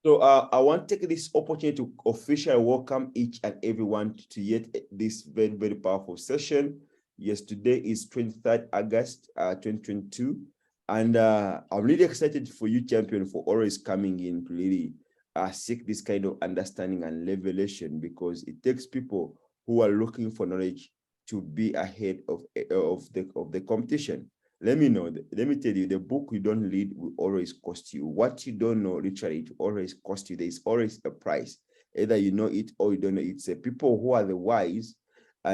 So I want to take this opportunity to officially welcome each and everyone to yet this very, very powerful session. Yes, today is 23rd August 2022. And I'm really excited for you, champion, for always coming in to really seek this kind of understanding and revelation, because it takes people who are looking for knowledge to be ahead of the competition. Let me tell you, the book you don't read will always cost you. What you don't know, literally, it will always cost you. There's always a price. Either you know it or you don't know it. It's people who are the wise, they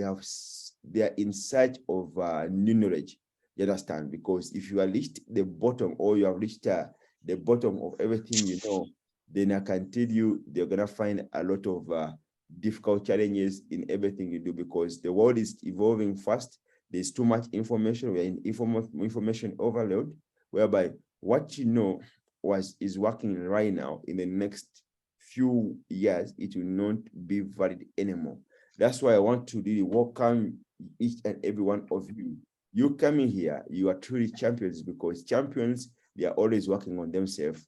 are in search of new knowledge. You understand? Because if you are reached the bottom, or you have reached the bottom of everything you know, then I can tell you they're gonna find a lot of difficult challenges in everything you do, because the world is evolving fast. There's too much information. We're in information overload, whereby what you know is working right now, in the next few years, it will not be valid anymore. That's why I want to really welcome each and every one of you. You coming here, you are truly champions, because champions, they are always working on themselves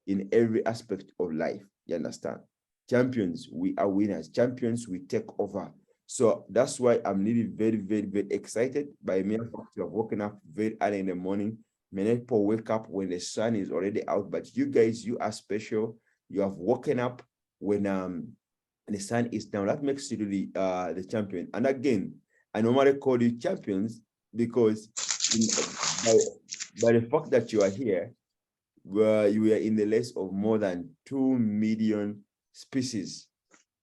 in every aspect of life. You understand? Champions, we are winners. Champions, we take over. So that's why I'm really very, very, very excited by mere fact you have woken up very early in the morning. Many people wake up when the sun is already out, but you guys, you are special. You have woken up when the sun is down. That makes you really the champion. And again, I normally call you champions because by the fact that you are here, where you were in the list of more than 2 million species,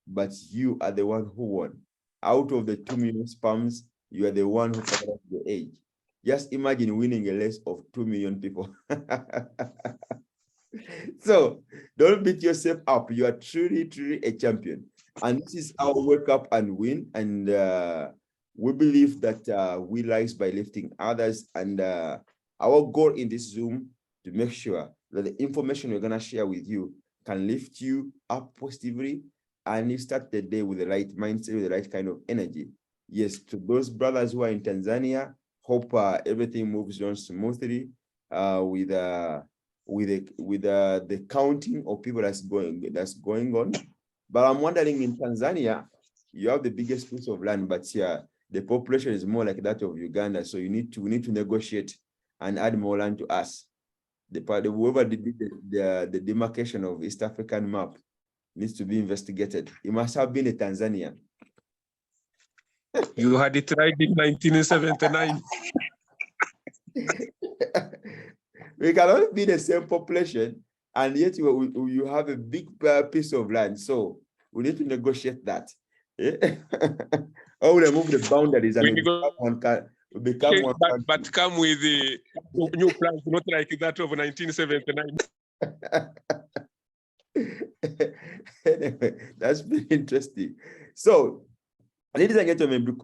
but you are the one who won. Out of the 2 million sperms, you are the one who covered the age. Just imagine winning a list of 2 million people. So don't beat yourself up. You are truly, truly a champion. And this is our wake up and win. And we believe that we rise by lifting others. And our goal in this Zoom to make sure that the information we're going to share with you can lift you up positively, and you start the day with the right mindset, with the right kind of energy. Yes, to those brothers who are in Tanzania, hope everything moves on smoothly with the counting of people that's going on. But I'm wondering, in Tanzania, you have the biggest piece of land, but yeah, the population is more like that of Uganda. So we need to negotiate and add more land to us. Whoever did the demarcation of East African map needs to be investigated. It must have been a Tanzania. You had it right in 1979. We cannot be the same population, and yet you have a big piece of land. So we need to negotiate that. Or we remove the boundaries and become one country. But come with the new plans, not like that of 1979. Anyway, that's very interesting. So, ladies and gentlemen,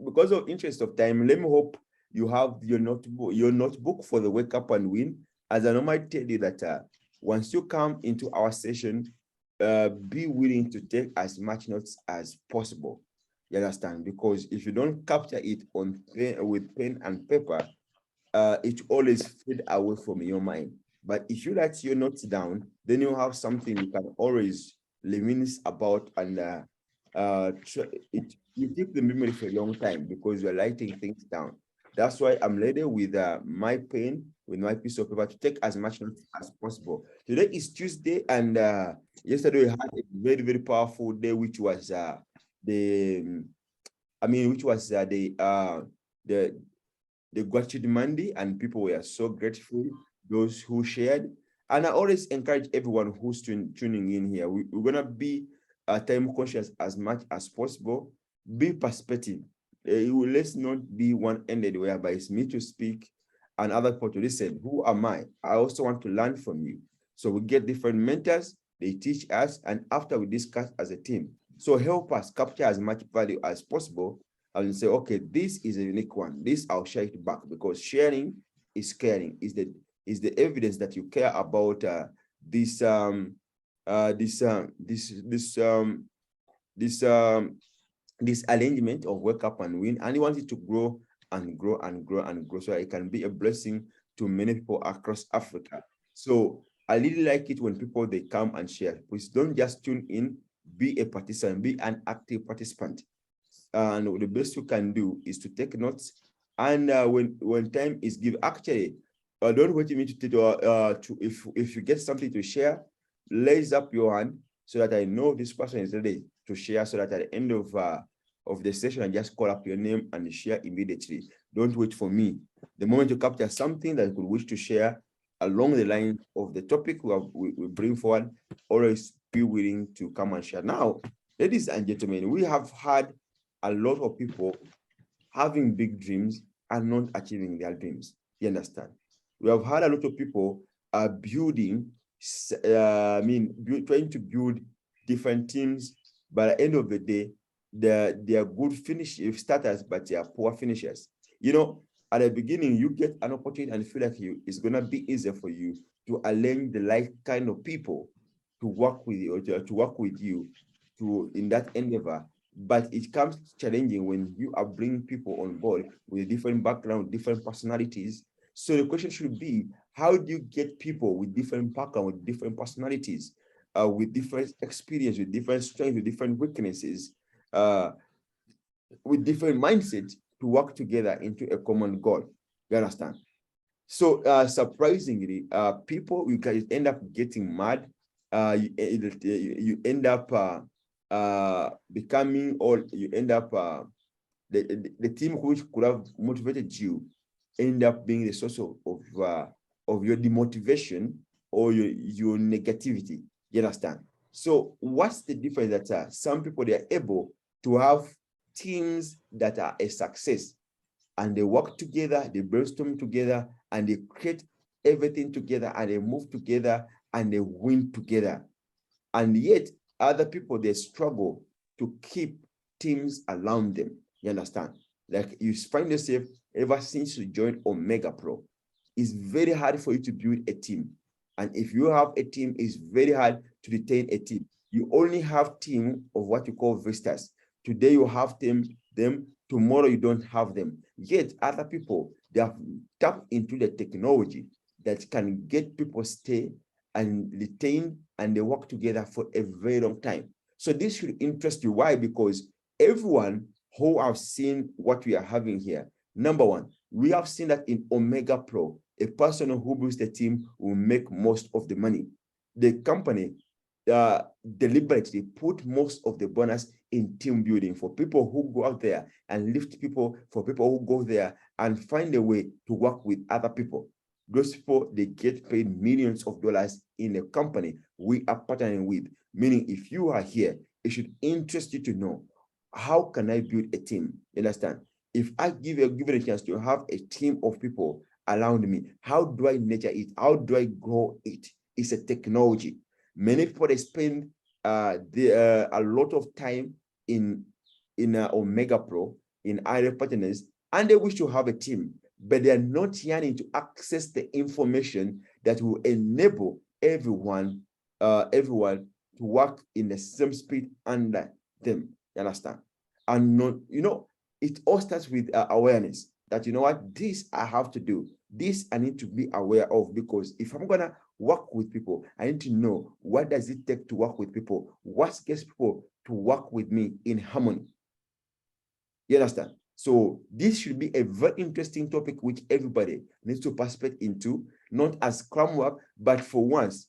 because of interest of time, let me hope you have your notebook for the wake up and win. As I normally tell you that once you come into our session, be willing to take as much notes as possible. You understand? Because if you don't capture it with pen and paper, it always fade away from your mind. But if you write your notes down, then you have something you can always reminisce about, and you keep the memory for a long time because you're writing things down. That's why I'm ready with my pen, with my piece of paper, to take as much notes as possible. Today is Tuesday, and yesterday we had a very, very powerful day, which was the gratitude Monday, and people were so grateful, those who shared. And I always encourage everyone who's tuning in here. We're going to be time conscious as much as possible. Be perspective. Let's not be one-ended, whereby it's me to speak and other people to listen. Who am I? I also want to learn from you. So we get different mentors. They teach us, and after we discuss as a team. So help us capture as much value as possible and say, okay, this is a unique one. This I'll share it back, because sharing is caring. Is the evidence that you care about this arrangement of wake up and win, and you want it to grow and grow and grow and grow, so it can be a blessing to many people across Africa. So I really like it when people, they come and share. Please don't just tune in, be a participant, be an active participant. And the best you can do is to take notes. And when time is given, actually, don't wait me to if you get something to share, raise up your hand so that I know this person is ready to share. So that at the end of the session, I just call up your name and share immediately. Don't wait for me. The moment you capture something that you could wish to share along the line of the topic we bring forward, always be willing to come and share. Now, ladies and gentlemen, we have had a lot of people having big dreams and not achieving their dreams. You understand? We have had a lot of people building, trying to build different teams, but at the end of the day, they are good starters, but they are poor finishers. You know, at the beginning, you get an opportunity and feel like it's gonna be easier for you to align the right kind of people to work with you, in that endeavor. But it comes challenging when you are bringing people on board with different background, different personalities. So the question should be, how do you get people with different background, with different personalities, with different experience, with different strengths, with different weaknesses, with different mindsets to work together into a common goal? You understand? So surprisingly, people, you guys end up getting mad. You end up becoming, or you end up the team which could have motivated you end up being the source of your demotivation or your negativity. You understand? So what's the difference? That some people, they are able to have teams that are a success, and they work together, they brainstorm together, and they create everything together, and they move together, and they win together. And yet other people, they struggle to keep teams around them. You understand? Like, you find yourself, ever since you joined Omega Pro, it's very hard for you to build a team. And if you have a team, it's very hard to retain a team. You only have team of what you call visitors. Today you have them, tomorrow you don't have them. Yet other people, they have tapped into the technology that can get people stay and retain, and they work together for a very long time. So this should interest you. Why? Because everyone who have seen what we are having here, number one, we have seen that in Omega Pro, a person who builds the team will make most of the money. The company deliberately put most of the bonus in team building for people who go out there and lift people, for people who go there and find a way to work with other people. Those people, they get paid millions of dollars in a company we are partnering with. Meaning, if you are here, it should interest you to know, how can I build a team? You understand? If I give it a chance to have a team of people around me, how do I nurture it? How do I grow it? It's a technology. Many people, they spend a lot of time in Omega Pro, in other partners, and they wish to have a team, but they are not yearning to access the information that will enable everyone to work in the same speed under them. You understand? And not, it all starts with awareness that, you know what, this I have to do. This I need to be aware of, because if I'm gonna work with people, I need to know, what does it take to work with people? What gets people to work with me in harmony? You understand? So this should be a very interesting topic which everybody needs to participate into, not as scrum work, but for once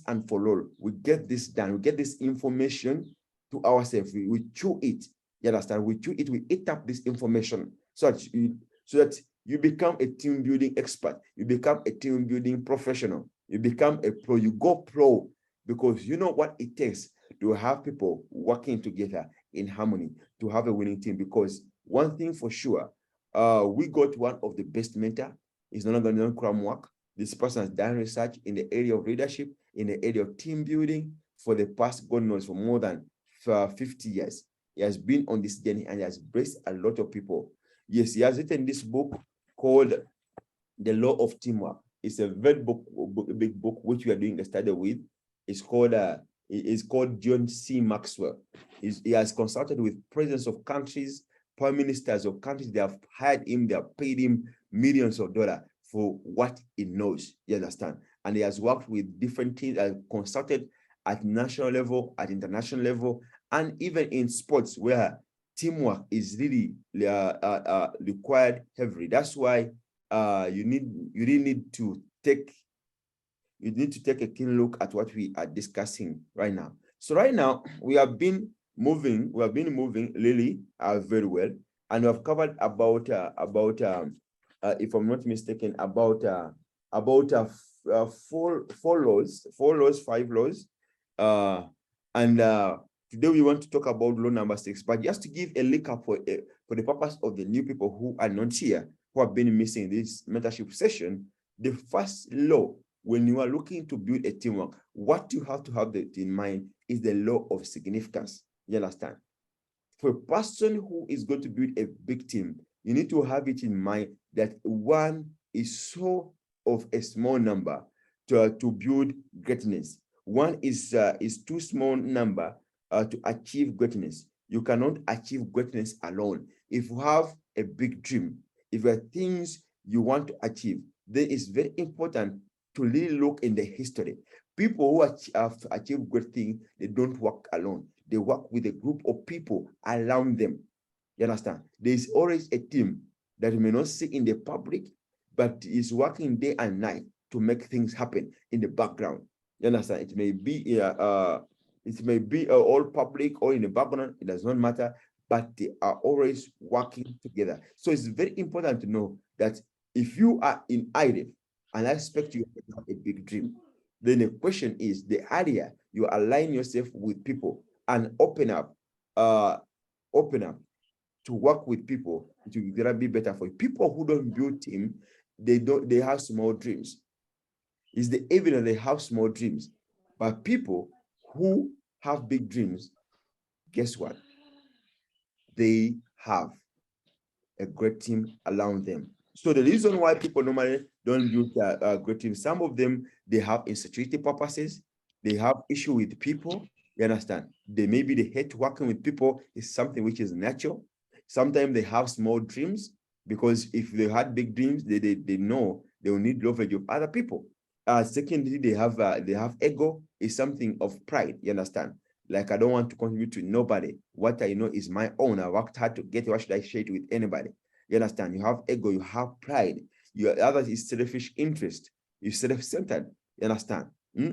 and for all, we get this done. We get this information to ourselves. We chew it. You understand? We chew it. We eat up this information so that you become a team building expert. You become a team building professional. You become a pro. You go pro, because you know what it takes to have people working together in harmony, to have a winning team. Because one thing for sure, we got one of the best mentor. He's no longer doing scrum work. This person has done research in the area of leadership, in the area of team building for the past, God knows, for more than 50 years. He has been on this journey and he has blessed a lot of people. Yes, he has written this book called The Law of Teamwork. It's a very big book which we are doing a study with. It's called John C. Maxwell. He has consulted with presidents of countries, prime ministers of countries. They have hired him, they have paid him millions of dollars for what he knows, you understand? And he has worked with different teams, consulted at national level, at international level, and even in sports where teamwork is really required heavily. That's why you really need to take a keen look at what we are discussing right now. So right now we have been moving really very well, and we have covered about if I'm not mistaken, about 5 laws, and today we want to talk about law number 6. But just to give a recap for the purpose of the new people who are not here, who have been missing this mentorship session, the first law when you are looking to build a teamwork, what you have to have in mind is the law of significance. You understand? For a person who is going to build a big team, you need to have it in mind that one is so of a small number to build greatness. One is too small number to achieve greatness. You cannot achieve greatness alone. If you have a big dream, if there are things you want to achieve, then it's very important to really look in the history. People who have achieved great things, they don't work alone. They work with a group of people around them. You understand? There is always a team that you may not see in the public, but is working day and night to make things happen in the background. You understand? It may be all public or in the background. It does not matter, but they are always working together. So it's very important to know that if you are in IRIF, and I expect you to have a big dream, then the question is the area you align yourself with people and open up to work with people, it will be better for you. People who don't build team, they have small dreams. It's the evidence they have small dreams. But people who have big dreams, guess what? They have a great team around them. So the reason why people normally don't build a great team, some of them, they have insecurity purposes. They have issue with people. You understand? Maybe they hate working with people. Is something which is natural. Sometimes they have small dreams, because if they had big dreams, they know they will need leverage of other people. Secondly, they have ego. Is something of pride. You understand? Like, I don't want to contribute to nobody. What I know is my own. I worked hard to get it. Why should I share it with anybody? You understand? You have ego, you have pride. Your others is selfish interest. You're self-centered. You understand?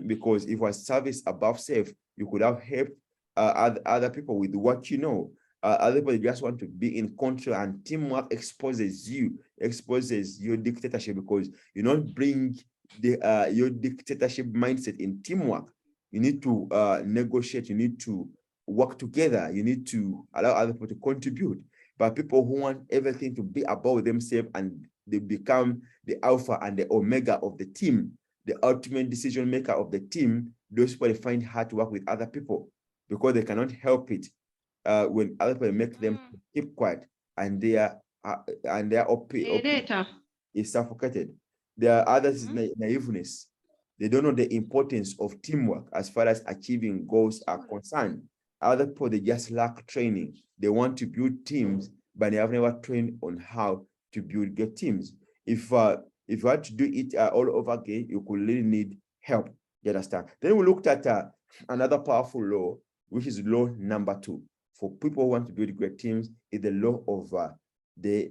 Because if it was service above self, you could have helped other people with what you know. Other people just want to be in control, and teamwork exposes your dictatorship, because you don't bring your dictatorship mindset in teamwork. You need to negotiate. You need to work together. You need to allow other people to contribute. But people who want everything to be about themselves, and they become the alpha and the omega of the team, the ultimate decision maker of the team, those people, they find hard to work with other people, because they cannot help it when other people make them keep quiet, and their is suffocated. There are others naiveness. They don't know the importance of teamwork as far as achieving goals are concerned. Other people, they just lack training. They want to build teams, but they have never trained on how to build good teams. If you had to do it all over again, you could really need help. You understand? Then we looked at another powerful law, which is law number 2. For people who want to build great teams, is the law of the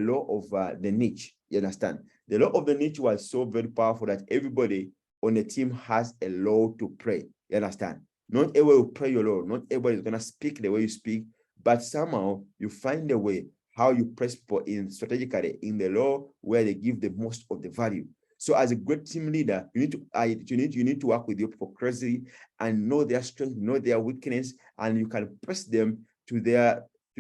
law of the niche. You understand? The law of the niche was so very powerful that everybody on the team has a role to play. You understand? Not everybody will play your role. Not everybody is gonna speak the way you speak, but somehow you find a way how you press people in strategically in the law where they give the most of the value. So as a great team leader, you need to work with your people closely and know their strength, know their weakness, and you can press them to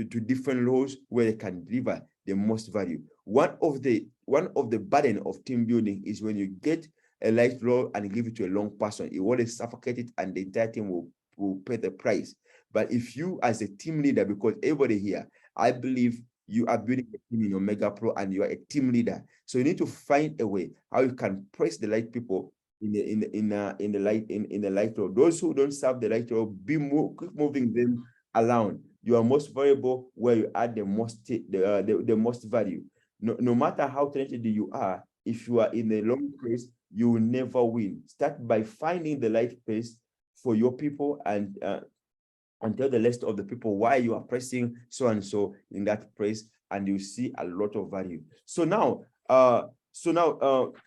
different roles where they can deliver the most value. One of the burden of team building is when you get a light role and give it to a wrong person, it will suffocate it, and the entire team will pay the price. But if you, as a team leader, because everybody here, I believe you are building a team in Omega Pro and you are a team leader, so you need to find a way how you can press the right people in the light role. Those who don't serve the right role, keep moving them around. You are most valuable where you add the most value. No matter how talented you are, if you are in the wrong place, you will never win. Start by finding the right place for your people, and tell the rest of the people why you are pressing so and so in that place, and you see a lot of value. So now,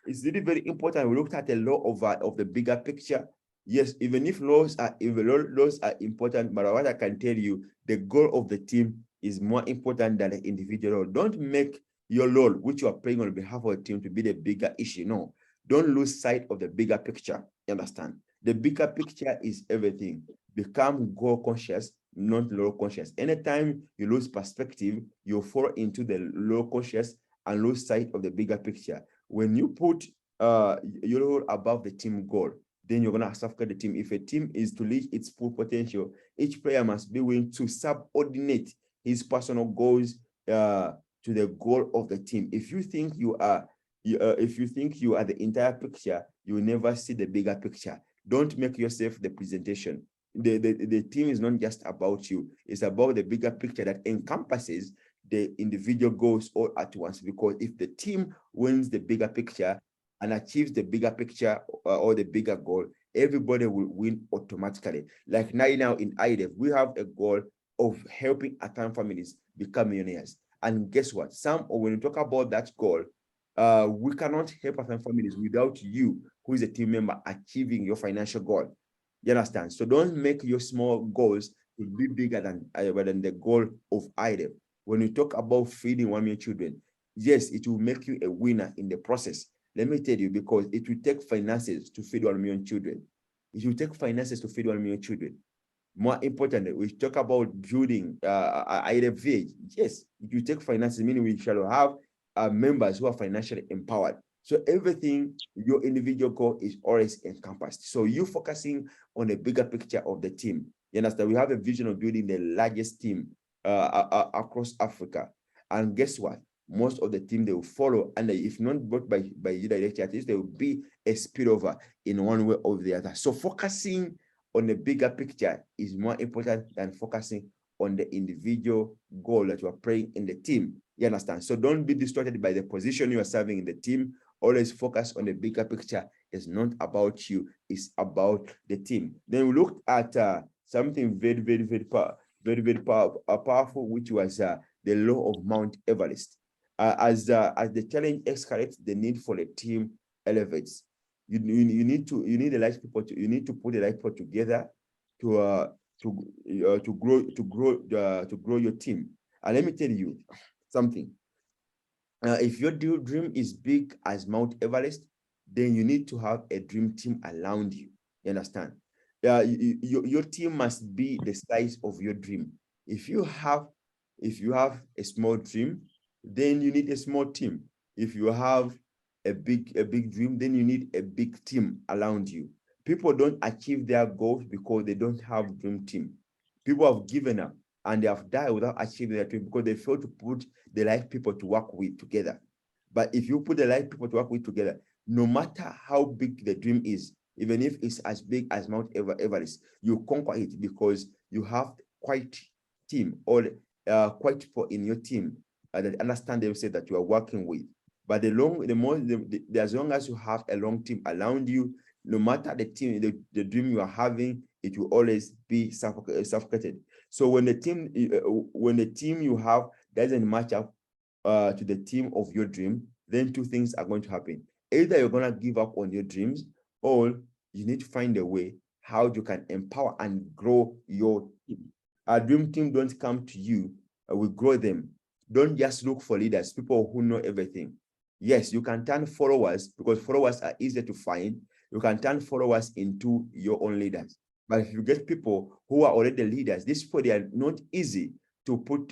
it's really very important. We looked at a lot of the bigger picture. Yes, even if laws are important, but what I can tell you, the goal of the team is more important than the individual role. Don't make your role, which you are playing on behalf of the team, to be the bigger issue. No, don't lose sight of the bigger picture. You understand? The bigger picture is everything. Become goal conscious, not low conscious. Anytime you lose perspective, you fall into the low conscious and lose sight of the bigger picture. When you put your role above the team goal, then you're gonna suffocate the team. If a team is to reach its full potential, each player must be willing to subordinate his personal goals to the goal of the team. If you think you are the entire picture, you will never see the bigger picture. Don't make yourself the presentation. The team is not just about you. It's about the bigger picture that encompasses the individual goals all at once. Because if the team wins the bigger picture and achieves the bigger picture or the bigger goal, everybody will win automatically. Like now in IDEF, we have a goal of helping Akan families become millionaires. And guess what? When you talk about that goal, we cannot help Akan families without you, who is a team member, achieving your financial goal. You understand? So don't make your small goals to be bigger than the goal of IDEF. When you talk about feeding 1 million children, yes, it will make you a winner in the process. Let me tell you, because it will take finances to feed 1 million children. It will take finances to feed 1 million children. More importantly, we talk about building IDEF village. Yes, it will take finances, meaning we shall have members who are financially empowered. So everything, your individual goal is always encompassed. So you focusing on the bigger picture of the team. You understand? We have a vision of building the largest team across Africa. And guess what? Most of the team, they will follow, and if not brought by you directly, at least there will be a spillover in one way or the other. So focusing on the bigger picture is more important than focusing on the individual goal that you are playing in the team. You understand? So don't be distracted by the position you are serving in the team. Always focus on the bigger picture. It's not about you, it's about the team. Then we looked at something very powerful, which was the law of Mount Everest. As the challenge escalates, the need for a team elevates. You need the right people you need to put the right people together to grow your team. And let me tell you something. If your dream is big as Mount Everest, then you need to have a dream team around you. You understand? Your team must be the size of your dream. If you have a small dream, then you need a small team. If you have a big dream, then you need a big team around you. People don't achieve their goals because they don't have a dream team. People have given up and they have died without achieving their dream because they failed to put the right people to work with together. But if you put the right people to work with together, no matter how big the dream is, even if it's as big as Mount Everest, you conquer it because you have quite team or quite people in your team that understand themselves that you are working with. But as long as you have a long team around you, no matter the team, the dream you are having, it will always be suffocated. So when the team you have doesn't match up to the team of your dream, then two things are going to happen. Either you're going to give up on your dreams, or you need to find a way how you can empower and grow your team. A dream team don't come to you, we grow them. Don't just look for leaders, people who know everything. Yes, you can turn followers, because followers are easier to find. You can turn followers into your own leaders. But if you get people who are already leaders, these people, they are not easy to put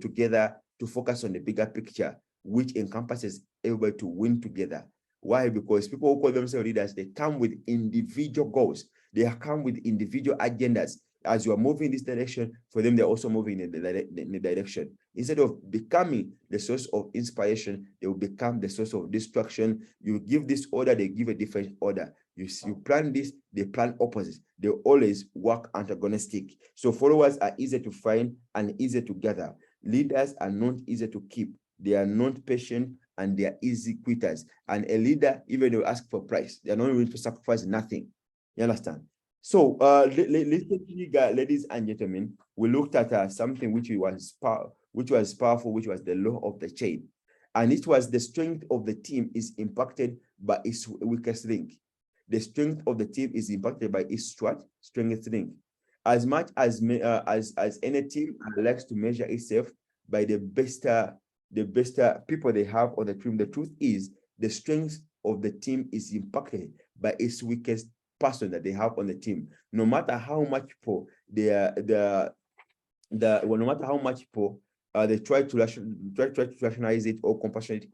together to focus on the bigger picture, which encompasses everybody to win together. Why? Because people who call themselves leaders, they come with individual goals. They come with individual agendas. As you are moving in this direction, for them, they're also moving in the direction. Instead of becoming the source of inspiration, they will become the source of destruction. You give this order, they give a different order. You plan this, they plan opposites. They always work antagonistic. So followers are easy to find and easy to gather. Leaders are not easy to keep. They are not patient and they are easy quitters. And a leader, even they will ask for price, they are not willing to sacrifice nothing. You understand? So, recently, ladies and gentlemen, we looked at something which was powerful, which was the law of the chain. And it was the strength of the team is impacted by its weakest link. The strength of the team is impacted by its strongest link. As much as any team likes to measure itself by the best people they have on the team, the truth is the strength of the team is impacted by its weakest person that they have on the team. No matter how much people no matter how much people they try to rationalize it or compensate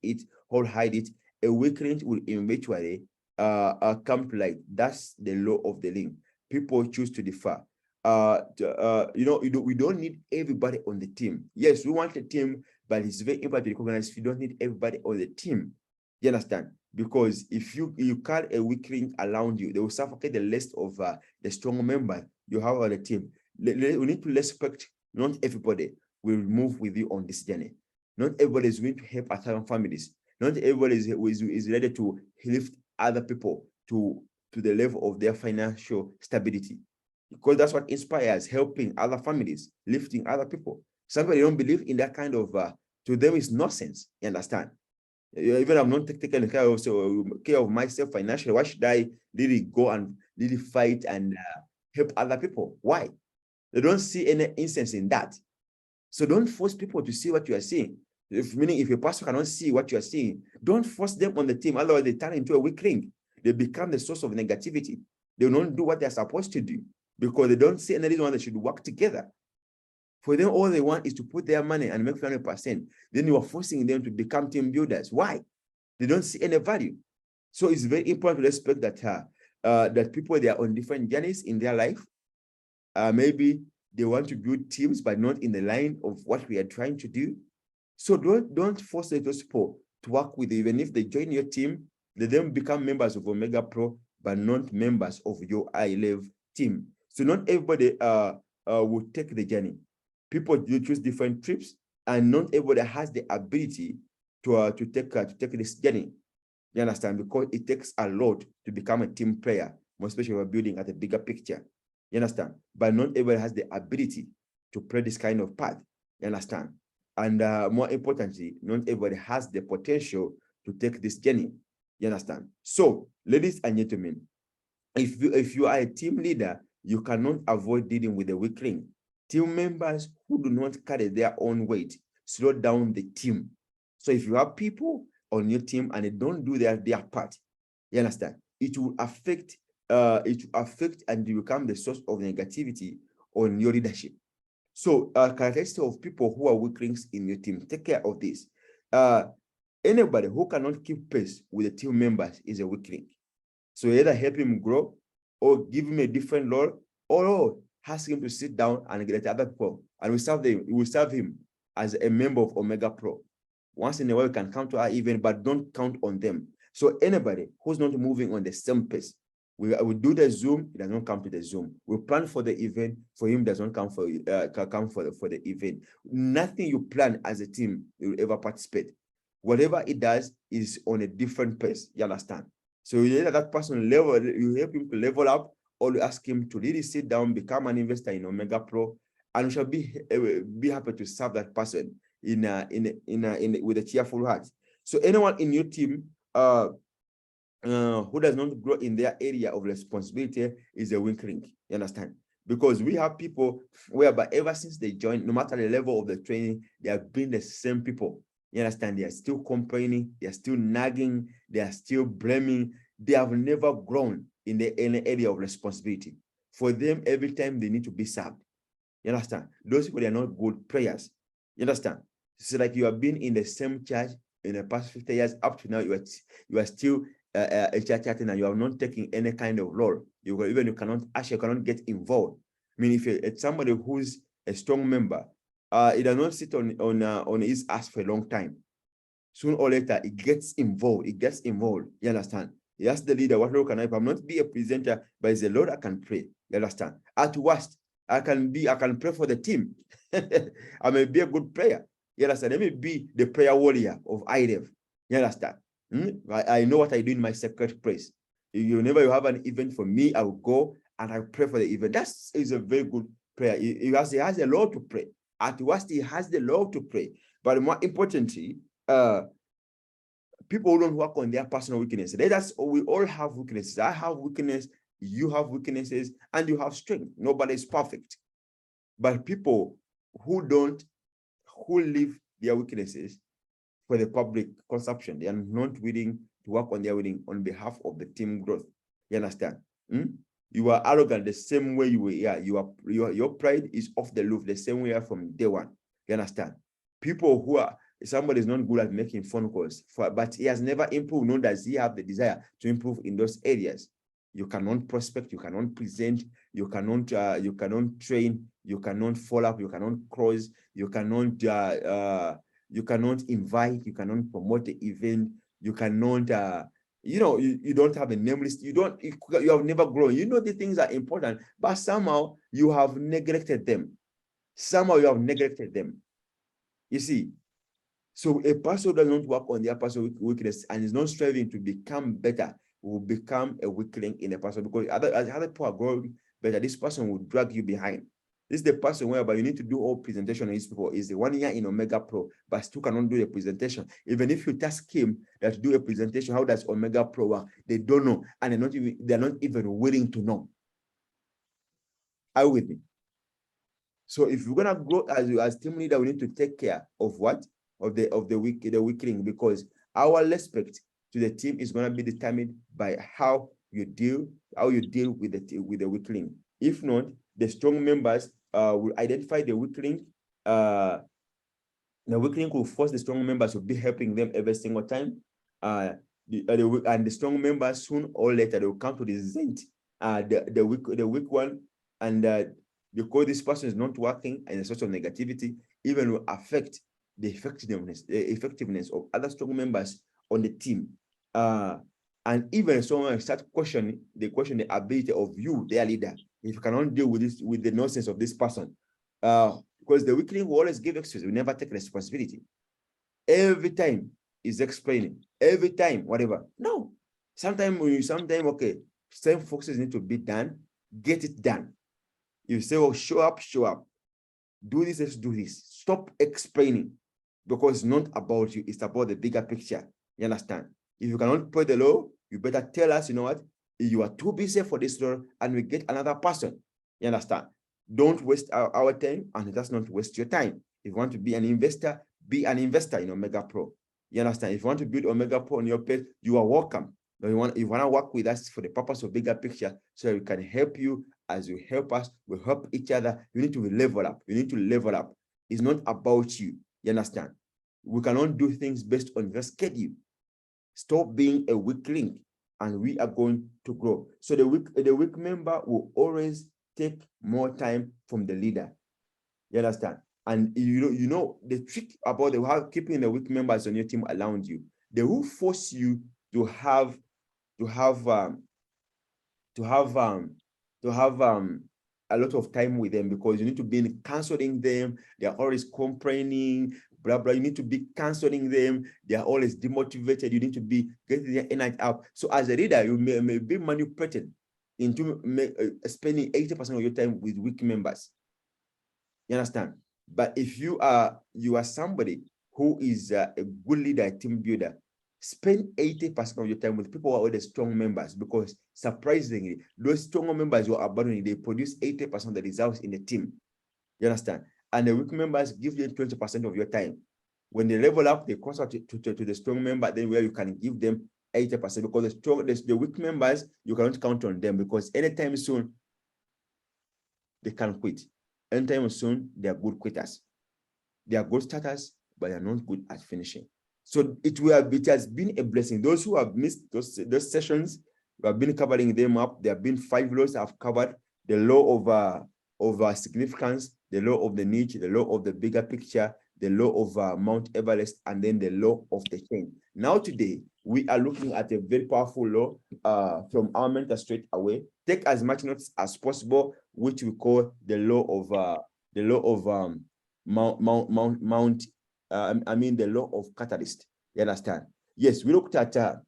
it or hide it, a weak link will eventually come to light. That's the law of the link. People choose to differ. We don't need everybody on the team. Yes, we want a team, but it's very important to recognize you don't need everybody on the team. You understand? Because if you carry a weak link around you, they will suffocate the rest of the strong member you have on the team. We need to respect. Not everybody will move with you on this journey. Not everybody is going to help other families. Not everybody is ready to lift other people to the level of their financial stability, because that's what inspires helping other families, lifting other people. Somebody don't believe in that kind of to them is nonsense. You understand? Even I'm not taking care of myself financially. Why should I really go and really fight and help other people? Why? They don't see any instance in that. So don't force people to see what you are seeing. Meaning, if a pastor cannot see what you are seeing, don't force them on the team. Otherwise, they turn into a weak link. They become the source of negativity. They don't do what they're supposed to do because they don't see any reason why they should work together. For them, all they want is to put their money and make 100%. Then you are forcing them to become team builders. Why? They don't see any value. So it's very important to respect that that people, they are on different journeys in their life. Maybe they want to build teams, but not in the line of what we are trying to do. So don't force those people to work with you. Even if they join your team, they then become members of Omega Pro, but not members of your I-Lev team. So not everybody will take the journey. People do choose different trips, and not everybody has the ability to take this journey. You understand? Because it takes a lot to become a team player, more especially when we're building at a bigger picture. You understand? But not everybody has the ability to play this kind of path. You understand? And more importantly, not everybody has the potential to take this journey. You understand? So, ladies and gentlemen, if you are a team leader, you cannot avoid dealing with the weak link. Team members who do not carry their own weight slow down the team. So if you have people on your team and they don't do their part, you understand, it will affect and you become the source of negativity on your leadership. So characteristics of people who are weak links in your team, take care of this. Anybody who cannot keep pace with the team members is a weak link. So either help him grow or give him a different role, or ask him to sit down and get other people, and we serve him as a member of Omega Pro. Once in a while, we can count to our event, but don't count on them. So anybody who's not moving on the same pace, we do the Zoom, it does not come to the Zoom. We plan for the event, for him does not come for the event. Nothing you plan as a team will ever participate. Whatever it does is on a different pace. You understand? So you let that person level, you help him to level up, or you ask him to really sit down, become an investor in Omega Pro, and we shall be happy to serve that person with a cheerful heart. So anyone in your team who does not grow in their area of responsibility is a weak link. You understand? Because we have people whereby ever since they joined, no matter the level of the training, they have been the same people. You understand? They are still complaining, they are still nagging, they are still blaming. They have never grown in any area of responsibility. For them, every time they need to be served. You understand? Those people, they are not good prayers. You understand? It's like you have been in the same church in the past 50 years. Up to now, you are still a church and you are not taking any kind of role. You cannot get involved. I mean, if it's somebody who's a strong member, it does not sit on his ass for a long time. Sooner or later, it gets involved. You understand? He asks the leader, what role can I? If I'm not be a presenter, but it's the Lord I can pray. You understand? At worst, I can pray for the team. I may be a good player. You understand? Let me be the prayer warrior of IDEV. You understand? I know what I do in my secret place. Whenever you have an event for me, I will go and I pray for the event. That is a very good prayer. He has the Lord to pray. At worst, he has the Lord to pray. But more importantly, people who don't work on their personal weaknesses. We all have weaknesses. I have weaknesses, you have weaknesses, and you have strength. Nobody is perfect. But people who leave their weaknesses for the public consumption, they are not willing to work on their winning on behalf of the team growth. You understand? You are arrogant the same way you were here. Your pride is off the roof the same way from day one. You understand? People who are, somebody is not good at making phone calls, but he has never improved, nor does he have the desire to improve in those areas. You cannot prospect, you cannot present, you cannot train, you cannot follow up, you cannot cross, you cannot invite, you cannot promote the event, you cannot you don't have a name list, you have never grown. You know the things are important, but somehow you have neglected them. You see, so a person does not work on their personal weakness and is not striving to become better, will become a weak link in a person, because other people are growing better. This person will drag you behind. This is the person whereby you need to do all presentation on these people. Is the 1 year in Omega Pro, but still cannot do the presentation. Even if you task him that to do a presentation, how does Omega Pro work? They don't know, and they're not even willing to know. Are you with me? So if you're gonna grow as team leader, we need to take care of what? Of the weakling, because our respect to the team is gonna be determined by how you deal with the weakling. If not, the strong members will identify the weakling. The weakling will force the strong members to be helping them every single time. And the strong members, soon or later, they will come to resent the weak one, and because this person is not working and a source of negativity, even will affect the effectiveness of other strong members on the team. And even someone start questioning the ability of you, their leader, if you cannot deal with the nonsense of this person. Because the weakling will always give excuses, we never take responsibility. Every time is explaining, every time, whatever. No. Sometimes okay, same focuses need to be done, get it done. You say, oh, show up, do this, let's do this. Stop explaining, because it's not about you, it's about the bigger picture. You understand? If you cannot play the law, you better tell us, you know what, you are too busy for this law, and we get another person. You understand? Don't waste our time, and it does not waste your time. If you want to be an investor, be an investor in Omega Pro. You understand? If you want to build Omega Pro on your page, you are welcome. But you want to work with us for the purpose of bigger picture, so we can help you. As you help us, we help each other. You need to level up. You need to level up. It's not about you. You understand? We cannot do things based on your schedule. Stop being a weak link, and we are going to grow. So the weak member will always take more time from the leader. You understand? And you know the trick about keeping the weak members on your team around you. They will force you to have a lot of time with them, because you need to be counseling them. They are always complaining, blah blah. You need to be counseling them. They are always demotivated. You need to be getting their energy up. So as a leader, you may be manipulated into spending 80% of your time with weak members. You understand? But if you are somebody who is a good leader, a team builder, spend 80% of your time with people who are already strong members, because surprisingly, those strong members who are abandoning, they produce 80% of the results in the team. You understand? And the weak members give you 20% of your time. When they level up, they cross out to the strong member, then where you can give them 80%, because the weak members, you cannot count on them, because anytime soon, they can quit. Anytime soon, they are good quitters. They are good starters, but they are not good at finishing. So it has been a blessing. Those who have missed those sessions, we have been covering them up. There have been 5 laws I've covered: the law of significance, the law of the niche, the law of the bigger picture, the law of Mount Everest, and then the law of the chain. Now today, we are looking at a very powerful law from our mentor straight away. Take as much notes as possible, which we call the law of the law of catalyst. You understand? Yes, we looked at the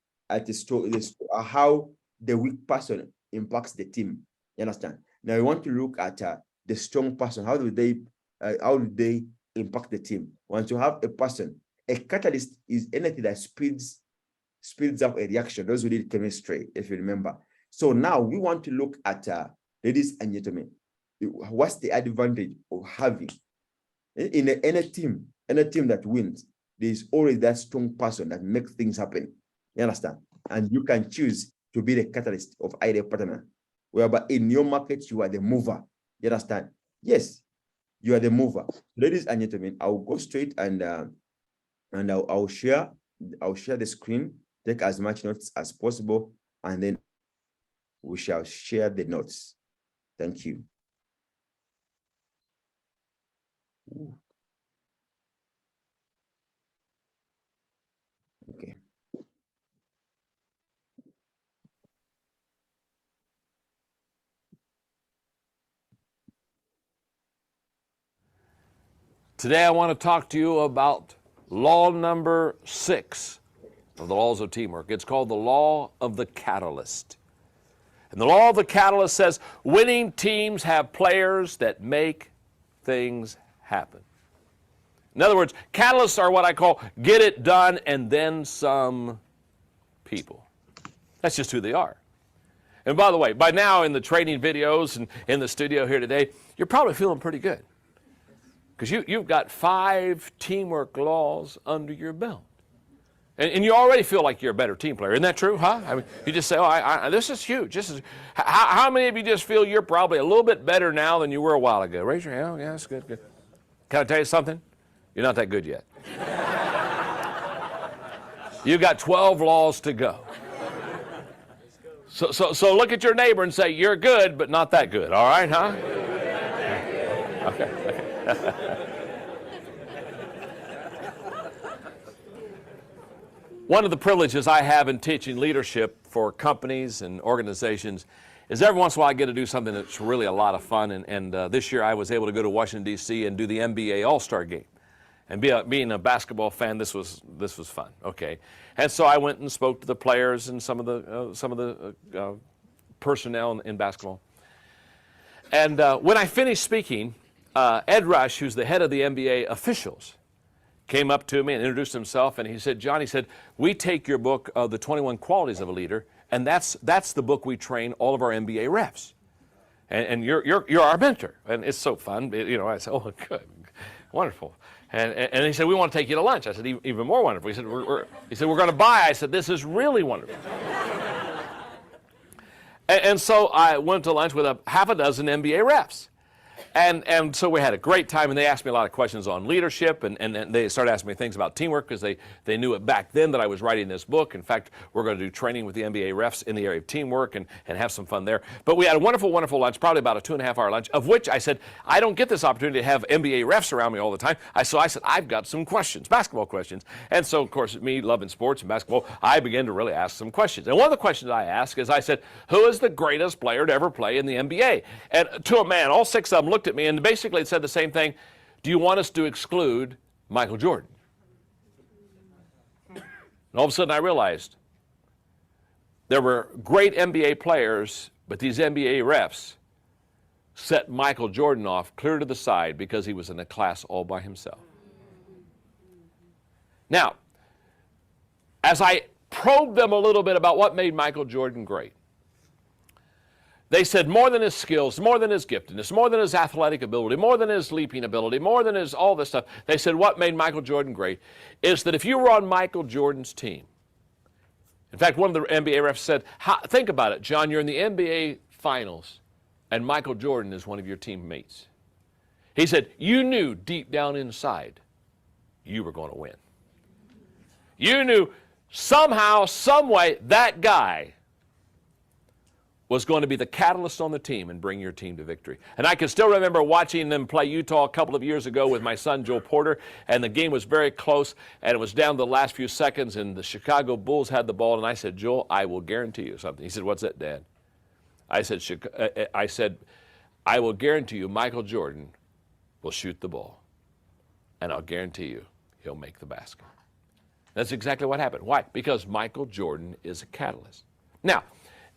story, how the weak person impacts the team. You understand? Now we want to look at the strong person. How do they impact the team? Once you have a person, a catalyst is anything that speeds up a reaction. Those who did chemistry, if you remember. So now we want to look at ladies and gentlemen, what's the advantage of having in any team that wins? There's always that strong person that makes things happen. You understand? And you can choose to be the catalyst of either partner, whereby in your market you are the mover. You understand? Yes, you are the mover. Ladies and gentlemen, I'll go straight and I'll share the screen, take as much notes as possible, and then we shall share the notes. Thank you. Okay. Today I want to talk to you about law number 6 of the laws of teamwork. It's called the law of the catalyst. And the law of the catalyst says winning teams have players that make things happen. In other words, catalysts are what I call get it done and then some people. That's just who they are. And by the way, by now in the training videos and in the studio here today, you're probably feeling pretty good. Because you've got 5 teamwork laws under your belt. And you already feel like you're a better team player. Isn't that true, huh? I mean, you just say, oh, this is huge. How many of you just feel you're probably a little bit better now than you were a while ago? Raise your hand. Oh, yeah, that's good, good. Can I tell you something? You're not that good yet. You've got 12 laws to go. So look at your neighbor and say, you're good, but not that good. All right, huh? Okay. One of the privileges I have in teaching leadership for companies and organizations is every once in a while I get to do something that's really a lot of fun. And this year I was able to go to Washington, D.C. and do the NBA All-Star Game. And being a basketball fan, this was fun. Okay, and so I went and spoke to the players and some of the personnel in basketball. And when I finished speaking, Ed Rush, who's the head of the NBA officials, came up to me and introduced himself, and he said, John, he said, we take your book, The 21 Qualities of a Leader, and that's the book we train all of our NBA refs. And you're our mentor. And it's so fun. You know, I said, oh, good, wonderful. And he said, we want to take you to lunch. I said, even more wonderful. He said, we're going to buy. I said, this is really wonderful. and so I went to lunch with half a dozen NBA refs. And so we had a great time, and they asked me a lot of questions on leadership, and they started asking me things about teamwork because they knew it back then that I was writing this book. In fact, we're going to do training with the NBA refs in the area of teamwork and have some fun there. But we had a wonderful, wonderful lunch, probably about a 2.5-hour lunch, of which I said, I don't get this opportunity to have NBA refs around me all the time. So I said, I've got some questions, basketball questions. And so, of course, me loving sports and basketball, I began to really ask some questions. And one of the questions I asked is, I said, who is the greatest player to ever play in the NBA? And to a man, all 6 of them looked at me and basically it said the same thing. Do you want us to exclude Michael Jordan? And all of a sudden I realized there were great NBA players, but these NBA refs set Michael Jordan off clear to the side because he was in a class all by himself. Now, as I probed them a little bit about what made Michael Jordan great, they said more than his skills, more than his giftedness, more than his athletic ability, more than his leaping ability, more than his all this stuff. They said what made Michael Jordan great is that if you were on Michael Jordan's team, in fact, one of the NBA refs said, think about it, John, you're in the NBA Finals, and Michael Jordan is one of your teammates. He said, you knew deep down inside you were going to win. You knew somehow, some way, that guy was going to be the catalyst on the team and bring your team to victory. And I can still remember watching them play Utah a couple of years ago with my son, Joe Porter, and the game was very close, and it was down to the last few seconds, and the Chicago Bulls had the ball, and I said, Joel, I will guarantee you something. He said, what's that, Dad? I said, I will guarantee you Michael Jordan will shoot the ball. and I'll guarantee you he'll make the basket. That's exactly what happened. Why? Because Michael Jordan is a catalyst. Now,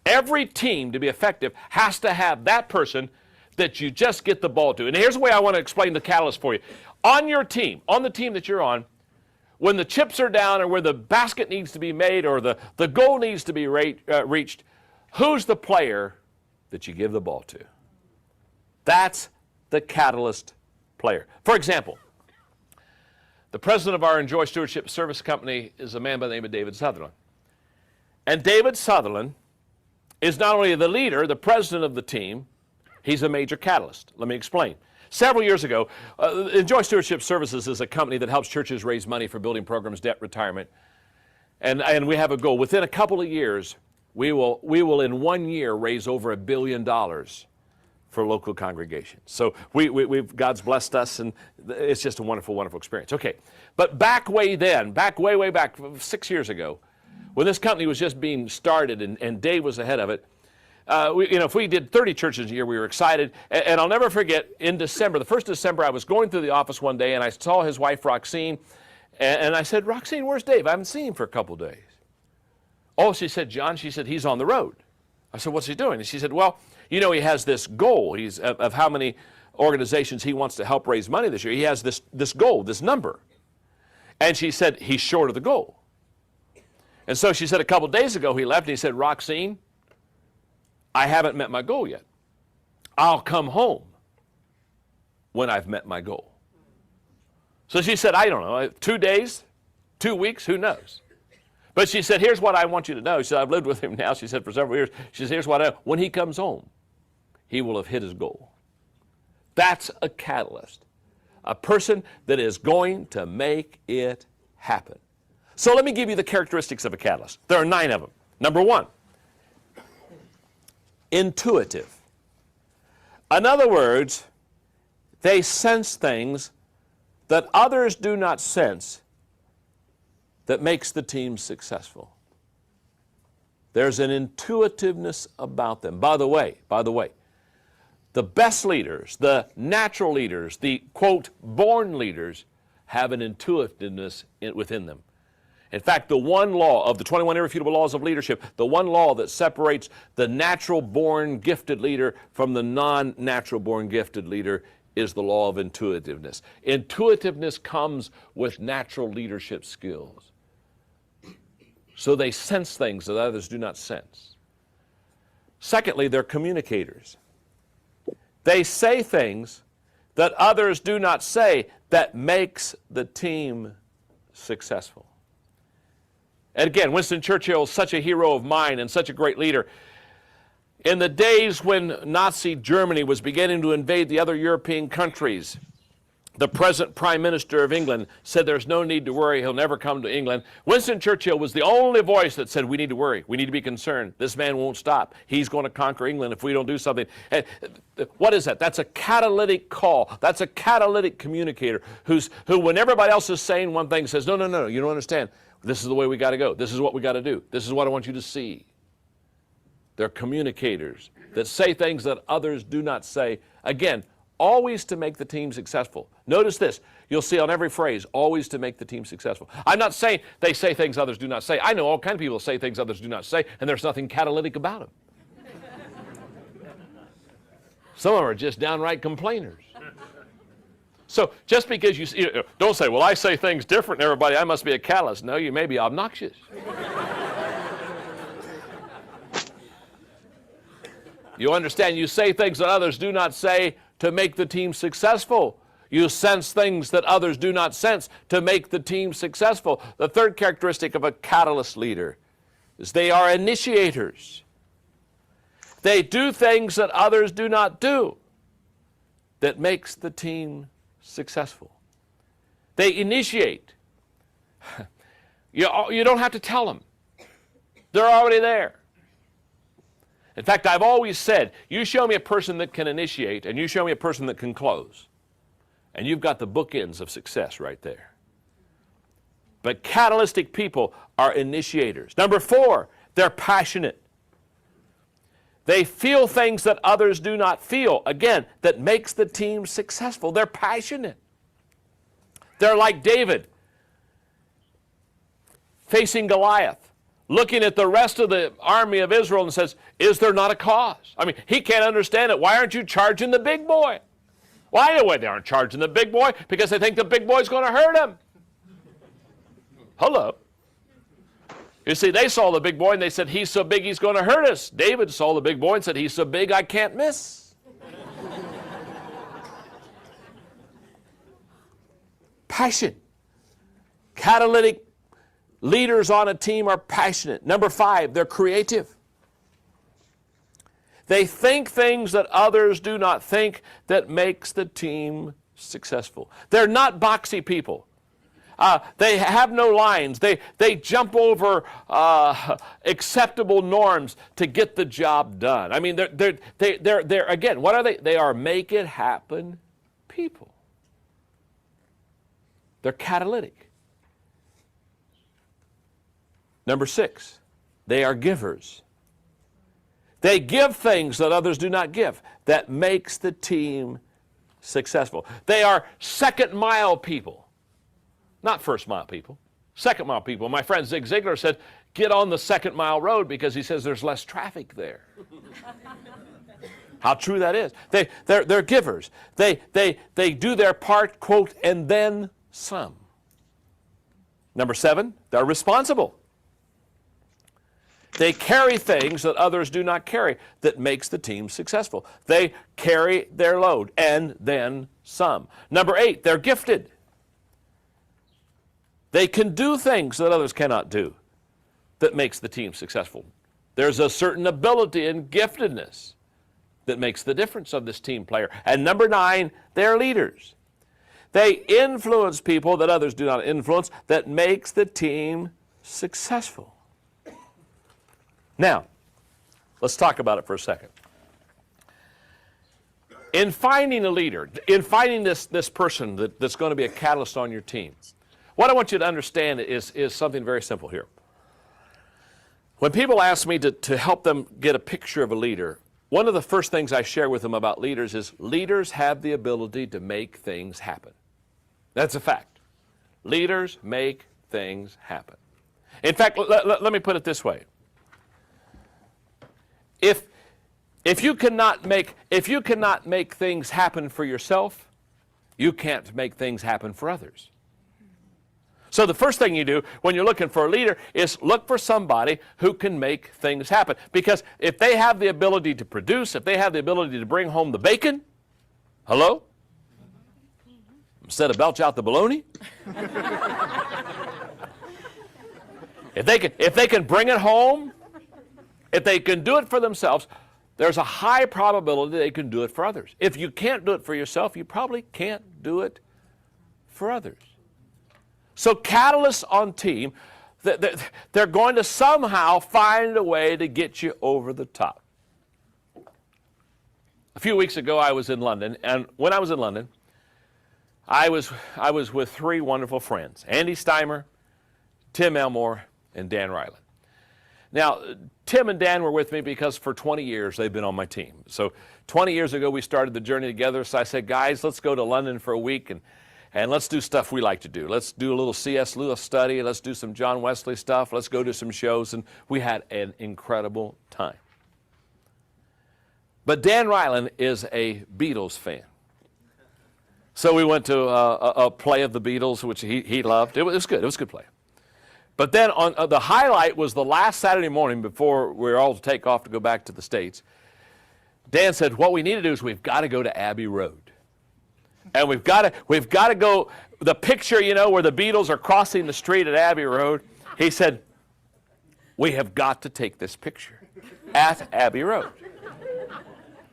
every team to be effective has to have that person that you just get the ball to. And here's the way I want to explain the catalyst for you. On your team, on the team that you're on, when the chips are down or where the basket needs to be made or the goal needs to be reached, who's the player that you give the ball to? That's the catalyst player. For example, the president of our Enjoy Stewardship Service Company is a man by the name of David Sutherland. And David Sutherland is not only the leader, the president of the team, he's a major catalyst. Let me explain. Several years ago, Enjoy Stewardship Services is a company that helps churches raise money for building programs, debt, retirement. And we have a goal. Within a couple of years, we will in 1 year raise over $1 billion for local congregations. So God's blessed us, and it's just a wonderful, wonderful experience. Okay, but back way back 6 years ago, when this company was just being started and Dave was ahead of it, if we did 30 churches a year, we were excited. And I'll never forget, in December, the first December, I was going through the office one day, and I saw his wife, Roxine, and I said, Roxine, where's Dave? I haven't seen him for a couple of days. Oh, she said, John, she said, he's on the road. I said, what's he doing? And she said, well, he has this goal of how many organizations he wants to help raise money this year. He has this goal, this number. And she said, he's short of the goal. And so she said a couple of days ago he left, and he said, Roxine, I haven't met my goal yet. I'll come home when I've met my goal. So she said, I don't know, 2 days, 2 weeks, who knows? But she said, here's what I want you to know. She said, I've lived with him now, she said, for several years. She said, here's what when he comes home, he will have hit his goal. That's a catalyst, a person that is going to make it happen. So let me give you the characteristics of a catalyst. There are 9 of them. Number 1, intuitive. In other words, they sense things that others do not sense that makes the team successful. There's an intuitiveness about them. By the way, the best leaders, the natural leaders, the, quote, born leaders, have an intuitiveness within them. In fact, the one law of the 21 irrefutable laws of leadership, the one law that separates the natural-born gifted leader from the non-natural-born gifted leader is the law of intuitiveness. Intuitiveness comes with natural leadership skills. So they sense things that others do not sense. Secondly, they're communicators. They say things that others do not say that makes the team successful. And again, Winston Churchill is such a hero of mine and such a great leader. In the days when Nazi Germany was beginning to invade the other European countries, the present Prime Minister of England said there's no need to worry, he'll never come to England. Winston Churchill was the only voice that said we need to worry, we need to be concerned. This man won't stop. He's going to conquer England if we don't do something. And what is that? That's a catalytic call. That's a catalytic communicator who when everybody else is saying one thing says, no, you don't understand. This is the way we got to go. This is what we got to do. This is what I want you to see. They're communicators that say things that others do not say. Again, always to make the team successful. Notice this. You'll see on every phrase, always to make the team successful. I'm not saying they say things others do not say. I know all kinds of people say things others do not say, and there's nothing catalytic about them. Some of them are just downright complainers. So just because you don't say, well, I say things different than everybody, I must be a catalyst. No, you may be obnoxious. You understand, you say things that others do not say to make the team successful. You sense things that others do not sense to make the team successful. The third characteristic of a catalyst leader is they are initiators. They do things that others do not do that makes the team successful. They initiate. You don't have to tell them. They're already there. In fact, I've always said, you show me a person that can initiate and you show me a person that can close, and you've got the bookends of success right there. But catalytic people are initiators. Number 4, they're passionate. They feel things that others do not feel. Again, that makes the team successful. They're passionate. They're like David facing Goliath, looking at the rest of the army of Israel and says, is there not a cause? I mean, he can't understand it. Why aren't you charging the big boy? Why they aren't charging the big boy? Because they think the big boy's going to hurt him. Hello. You see, they saw the big boy and they said, he's so big he's going to hurt us. David saw the big boy and said, he's so big I can't miss. Passion. Catalytic leaders on a team are passionate. Number 5, they're creative. They think things that others do not think that makes the team successful. They're not boxy people. They have no lines. They jump over acceptable norms to get the job done. I mean, they're again, what are they? They are make it happen people. They're catalytic. Number 6, they are givers. They give things that others do not give. That makes the team successful. They are second mile people. Not first mile people. Second mile people. My friend Zig Ziglar said, get on the second mile road because he says there's less traffic there. How true that is. They're givers. They do their part, quote, and then some. Number 7, they're responsible. They carry things that others do not carry that makes the team successful. They carry their load and then some. Number 8, they're gifted. They can do things that others cannot do that makes the team successful. There's a certain ability and giftedness that makes the difference of this team player. And number 9, they're leaders. They influence people that others do not influence that makes the team successful. Now, let's talk about it for a second. In finding a leader, in finding this person that's going to be a catalyst on your team, what I want you to understand is something very simple here. When people ask me to help them get a picture of a leader, one of the first things I share with them about leaders is leaders have the ability to make things happen. That's a fact. Leaders make things happen. In fact, let me put it this way. If you cannot make things happen for yourself, you can't make things happen for others. So the first thing you do when you're looking for a leader is look for somebody who can make things happen. Because if they have the ability to produce, if they have the ability to bring home the bacon, hello? Instead of belch out the bologna. If they can bring it home, if they can do it for themselves, there's a high probability they can do it for others. If you can't do it for yourself, you probably can't do it for others. So catalysts on team, they're going to somehow find a way to get you over the top. A few weeks ago, I was in London, and when I was in London, I was with 3 wonderful friends, Andy Steimer, Tim Elmore, and Dan Ryland. Now, Tim and Dan were with me because for 20 years they've been on my team. So 20 years ago we started the journey together, so I said, guys, let's go to London for a week and let's do stuff we like to do. Let's do a little C.S. Lewis study, let's do some John Wesley stuff, let's go to some shows, and we had an incredible time. But Dan Ryland is a Beatles fan. So we went to a play of the Beatles, which he loved. It was good. It was a good play. But then on the highlight was the last Saturday morning before we were all to take off to go back to the States. Dan said, what we need to do is we've got to go to Abbey Road. And we've got to go, the picture, where the Beatles are crossing the street at Abbey Road. He said, we have got to take this picture at Abbey Road.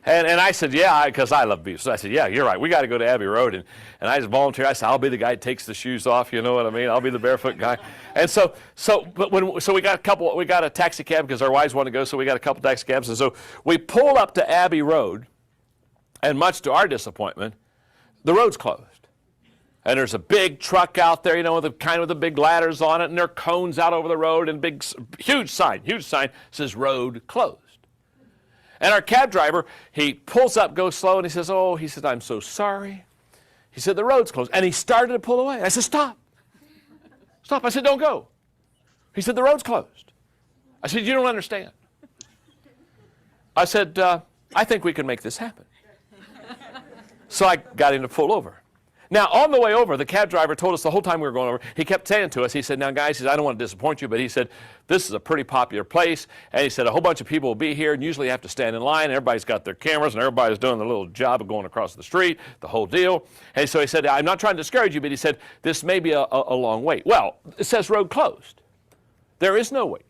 And I said, yeah, because I love Beatles. So I said, yeah, you're right. We got to go to Abbey Road. And I just volunteered. I said, I'll be the guy that takes the shoes off. You know what I mean? I'll be the barefoot guy. And so we got a taxi cab because our wives want to go. So we got a couple taxi cabs. And so we pull up to Abbey Road. And much to our disappointment, the road's closed. And there's a big truck out there, with the big ladders on it. And there are cones out over the road and huge sign says road closed. And our cab driver, he pulls up, goes slow, and he says, I'm so sorry. He said, the road's closed. And he started to pull away. I said, stop. Stop. I said, don't go. He said, the road's closed. I said, you don't understand. I said, I think we can make this happen. So I got him to pull over. Now, on the way over, the cab driver told us the whole time we were going over, he kept saying to us, he said, now guys, he said, I don't want to disappoint you, but he said, this is a pretty popular place. And he said, a whole bunch of people will be here and usually have to stand in line. And everybody's got their cameras and everybody's doing their little job of going across the street, the whole deal. And so he said, I'm not trying to discourage you, but he said, this may be a long wait. Well, it says road closed. There is no wait.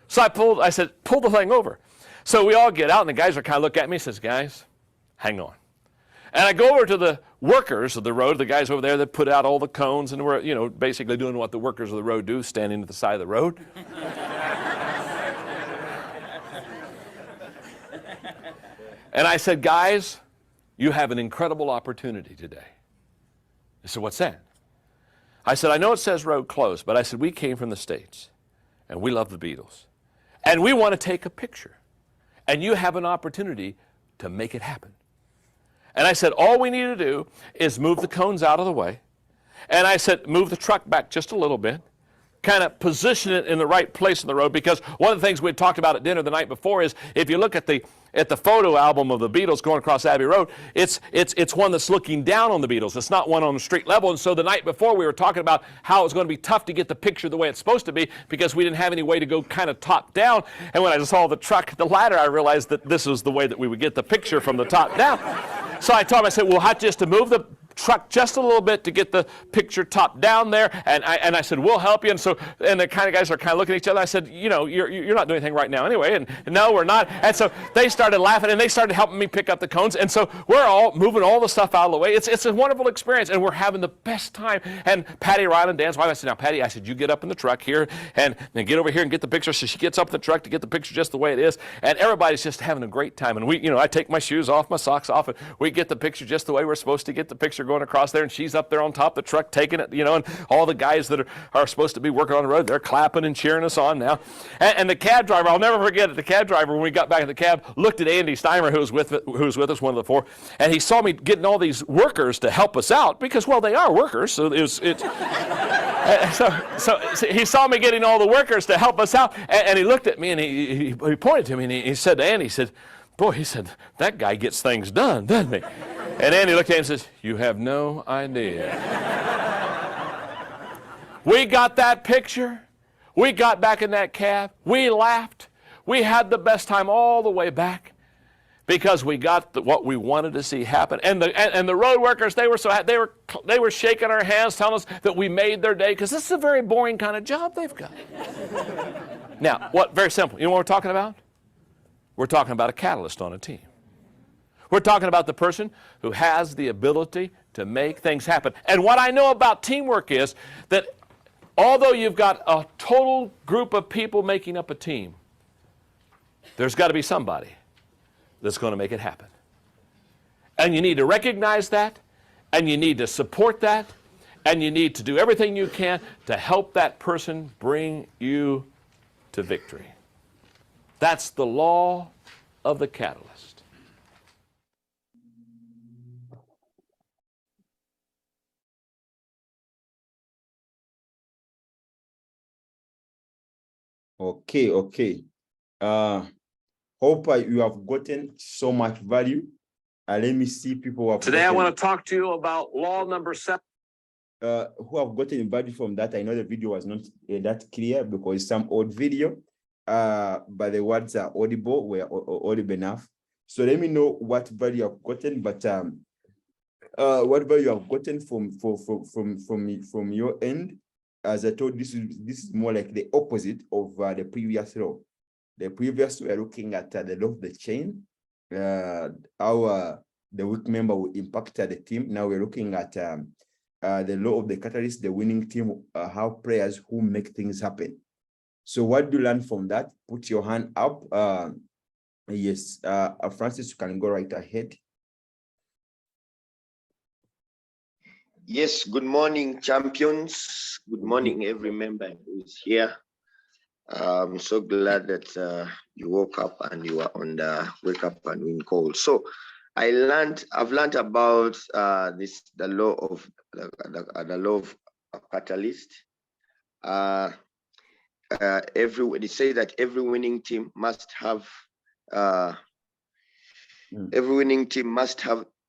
So I said, pull the thing over. So we all get out and the guys are kind of looking at me and says, guys, hang on. And I go over to the workers of the road, the guys over there that put out all the cones and were, you know, basically doing what the workers of the road do, standing at the side of the road. And I said, guys, you have an incredible opportunity today. They said, what's that? I said, I know it says road closed, but I said, we came from the States and we love the Beatles. And we want to take a picture. And you have an opportunity to make it happen. And I said, all we need to do is move the cones out of the way. And I said, move the truck back just a little bit, kind of position it in the right place in the road, because one of the things we had talked about at dinner the night before is if you look at the photo album of the Beatles going across Abbey Road, it's one that's looking down on the Beatles. It's not one on the street level. And so the night before we were talking about how it was going to be tough to get the picture the way it's supposed to be because we didn't have any way to go kind of top down. And when I saw the truck, the ladder, I realized that this was the way that we would get the picture from the top down. So I told him, I said, we'll have just to move the truck just a little bit to get the picture top down there. And I said, we'll help you. And the kind of guys are kind of looking at each other. I said, you know, you're not doing anything right now anyway. And no, we're not. And so they started laughing and they started helping me pick up the cones. And so we're all moving all the stuff out of the way. It's a wonderful experience and we're having the best time. And Patty Ryland, Dan's wife, I said, now Patty, I said, you get up in the truck here and then get over here and get the picture. So she gets up in the truck to get the picture just the way it is. And everybody's just having a great time. And we, you know, I take my shoes off, my socks off, and we get the picture just the way we're supposed to get the picture going across there. And she's up there on top of the truck taking it, you know, and all the guys that are supposed to be working on the road, they're clapping and cheering us on now. And the cab driver, I'll never forget it, the cab driver, when we got back in the cab, looked at Andy Steimer, who was with us, one of the four, and he saw me getting all these workers to help us out because, well, they are workers, so so he saw me getting all the workers to help us out, and he looked at me and he pointed to me and he said to Andy, he said, boy, he said, that guy gets things done, doesn't he? And Andy looked at him and says, you have no idea. We got that picture. We got back in that cab. We laughed. We had the best time all the way back because we got what we wanted to see happen. And the road workers, they were so happy. They were shaking our hands, telling us that we made their day because this is a very boring kind of job they've got. Now, very simple. You know what we're talking about? We're talking about a catalyst on a team. We're talking about the person who has the ability to make things happen. And what I know about teamwork is that although you've got a total group of people making up a team, there's got to be somebody that's going to make it happen. And you need to recognize that, and you need to support that, and you need to do everything you can to help that person bring you to victory. That's the law of the catalyst. Okay. Hope you have gotten so much value. Let me see people who have Today I want to talk to you about law number 7. Who have gotten value from that. I know the video was not that clear because it's some old video, but the words are audible, were audible enough. So let me know what value you have gotten, but what value you have gotten from your end. As I told, this is more like the opposite of the previous law. The previous we are looking at the law of the chain, how the weak member will impact the team. Now we're looking at the law of the catalyst, the winning team, how players who make things happen. So what do you learn from that? Put your hand up. Yes, Francis, you can go right ahead. Yes, good morning, champions. Good morning, every member who is here. I'm so glad that you woke up and you are on the wake up and win call. So I've learned about the law of catalyst. They say that every winning team must have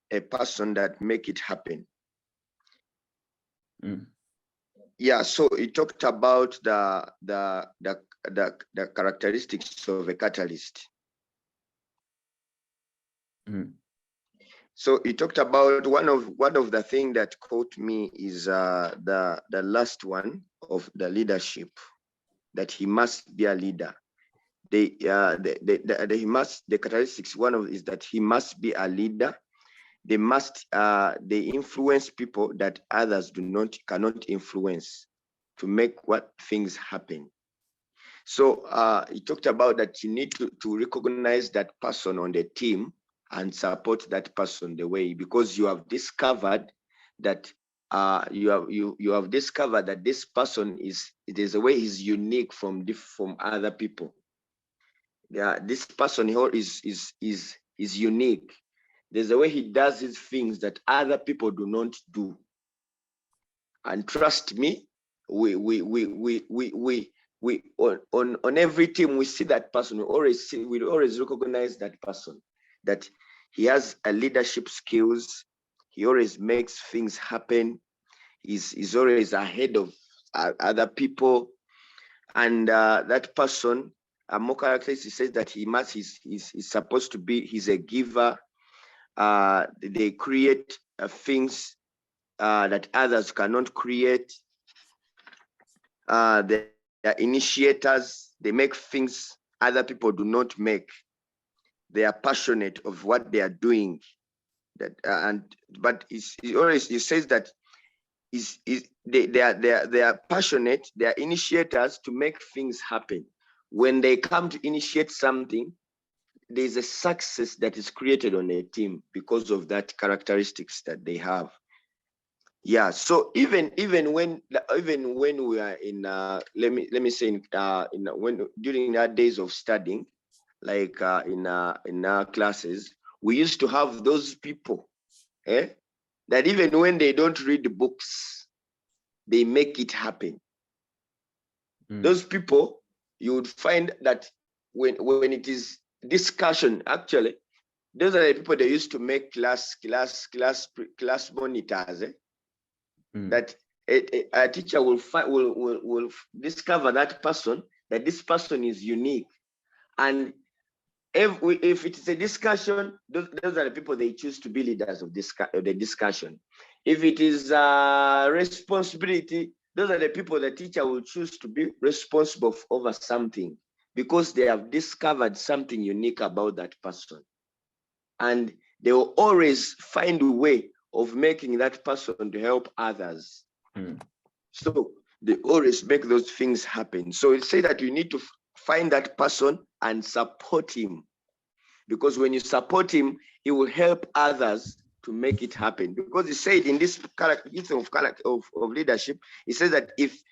a person that make it happen. Yeah, so it talked about the characteristics of a catalyst. So he talked about one of the things that caught me is the last one of the leadership, that he must be a leader. The characteristics is that he must be a leader. They influence people that others cannot influence to make what things happen. So he talked about that you need to recognize that person on the team and support that person the way, because you have discovered that you have discovered that this person there's a way he's unique from other people. Yeah, this person here is unique. There's a way he does his things that other people do not do. And trust me, we on every team we see that person. We always recognize that person, that he has a leadership skills. He always makes things happen. He's always ahead of other people, and that person, more characteristic, says that he's supposed to be. He's a giver. They create things that others cannot create. They're initiators. They make things other people do not make. They are passionate of what they are doing. But he says that they are passionate. They are initiators to make things happen. When they come to initiate something, there's a success that is created on a team because of that characteristics that they have. Yeah, so even when we are in let me say during our days of studying, like in our classes, we used to have those people that even when they don't read the books, they make it happen. Those people, you would find that when it is discussion, actually, those are the people that used to make class monitors. That a teacher will discover that person, that this person is unique, and if it is a discussion, those are the people they choose to be leaders of the discussion. If it is responsibility, those are the people the teacher will choose to be responsible over something, because they have discovered something unique about that person, and they will always find a way of making that person to help others. So they always make those things happen. So it says that you need to find that person and support him, because when you support him, he will help others to make it happen. Because he said in this character of leadership, he says that if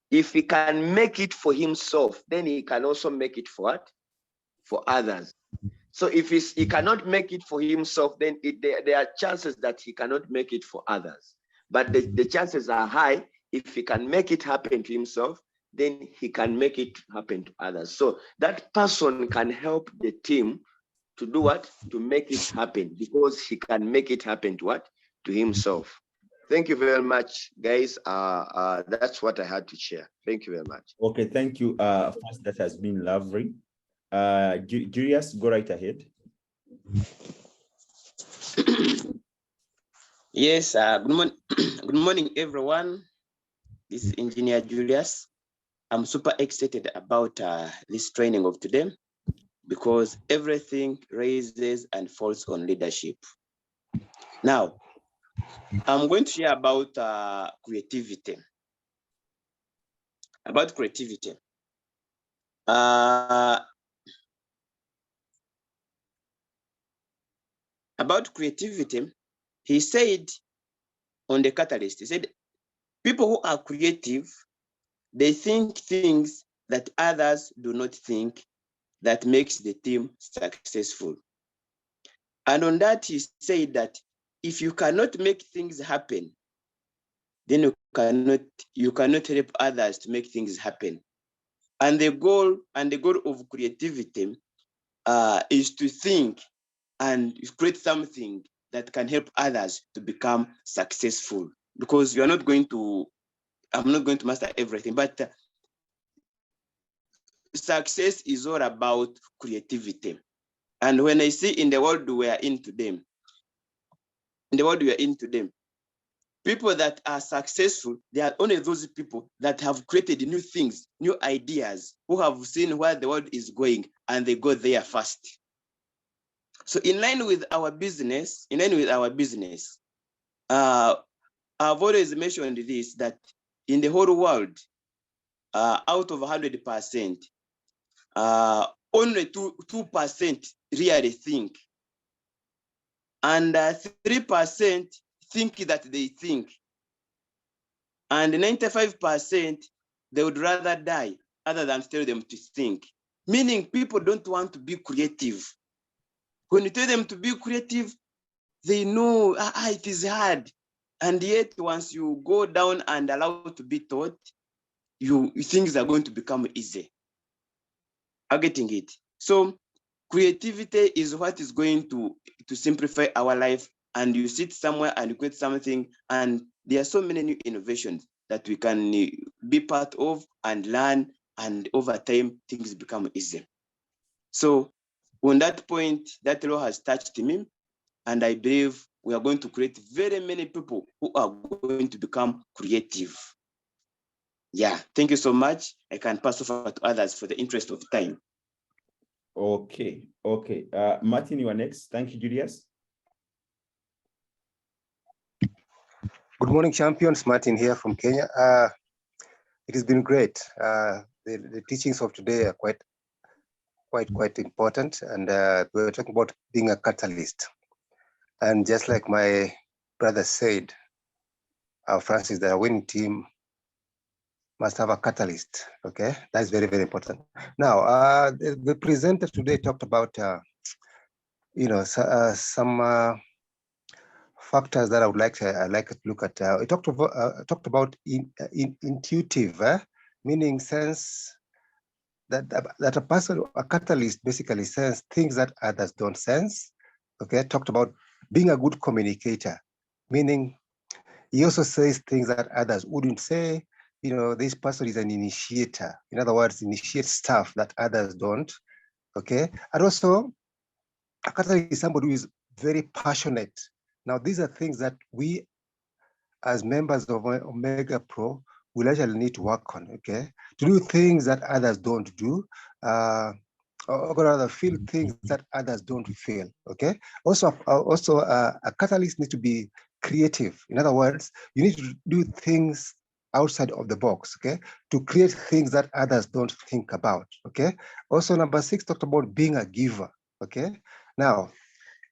he can make it for himself, then he can also make it for what? For others. So if he cannot make it for himself, then there are chances that he cannot make it for others. But the chances are high, if he can make it happen to himself, then he can make it happen to others. So that person can help the team to do what? To make it happen, because he can make it happen to what? To himself. Thank you very much, guys. That's what I had to share. Thank you very much. Okay, thank you. First, that has been lovely. Julius, go right ahead. Yes, good morning, everyone. This is Engineer Julius. I'm super excited about this training of today, because everything raises and falls on leadership. Now, I'm going to share about creativity. About creativity. About creativity, he said on the catalyst, he said, people who are creative, they think things that others do not think, that makes the team successful. And on that, he said that if you cannot make things happen, then you cannot help others to make things happen. And the goal of creativity is to think and create something that can help others to become successful. Because I'm not going to master everything, but success is all about creativity. And when I see in the world we are in today, people that are successful, they are only those people that have created new things, new ideas, who have seen where the world is going and they go there first. So in line with our business, I've always mentioned this, that in the whole world, out of 100%, only 2% really think. And 3% think that they think. And 95%, they would rather die other than tell them to think. Meaning people don't want to be creative. When you tell them to be creative, they know it is hard. And yet once you go down and allow to be taught, things are going to become easy. I'm getting it. So creativity is what is going to simplify our life. And you sit somewhere and you create something, and there are so many new innovations that we can be part of and learn, and over time things become easy. So on that point, that law has touched me, and I believe we are going to create very many people who are going to become creative. Yeah, thank you so much. I can pass over to others for the interest of time. Okay. Martin, you are next. Thank you, Julius. Good morning, champions. Martin here from Kenya. It has been great. The teachings of today are quite important, and we were talking about being a catalyst. And just like my brother said, Francis, the winning team must have a catalyst. Okay, that's very, very important. Now, the presenter today talked about some factors that I would like to look at. It talked about intuitive, meaning sense that a person, a catalyst, basically sense things that others don't sense. Okay, talked about being a good communicator, meaning he also says things that others wouldn't say. This person is an initiator. In other words, initiate stuff that others don't. Okay, and also a catalyst is somebody who is very passionate. Now, these are things that we, as members of Omega Pro, will actually need to work on, okay? To do things that others don't do, or rather feel things that others don't feel, okay? Also, a catalyst needs to be creative. In other words, you need to do things outside of the box, okay? To create things that others don't think about, okay? Also, number 6 talked about being a giver, okay? Now,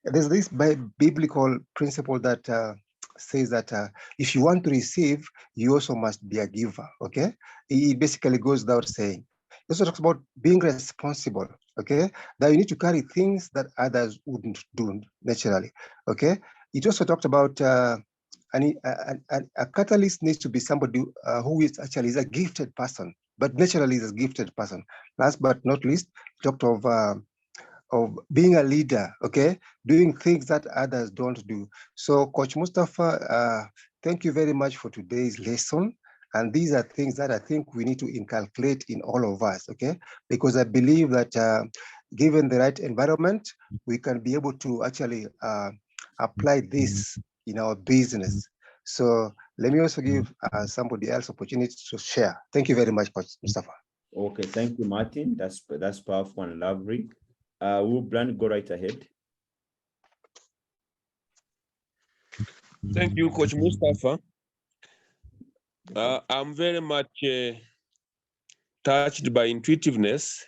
there's this biblical principle that says that if you want to receive, you also must be a giver, okay? It basically goes without saying. It also talks about being responsible, okay? That you need to carry things that others wouldn't do naturally, okay? It also talked about a catalyst needs to be somebody who is actually a gifted person, but naturally is a gifted person. Last but not least, talked of being a leader, okay? Doing things that others don't do. So Coach Mustafa, thank you very much for today's lesson. And these are things that I think we need to inculcate in all of us, okay? Because I believe that given the right environment, we can be able to actually apply this in our business. So let me also give somebody else opportunity to share. Thank you very much, Coach Mustafa. Okay, thank you, Martin. That's powerful and lovely. Will Brand go right ahead? Thank you, Coach Mustafa. I'm very much touched by intuitiveness,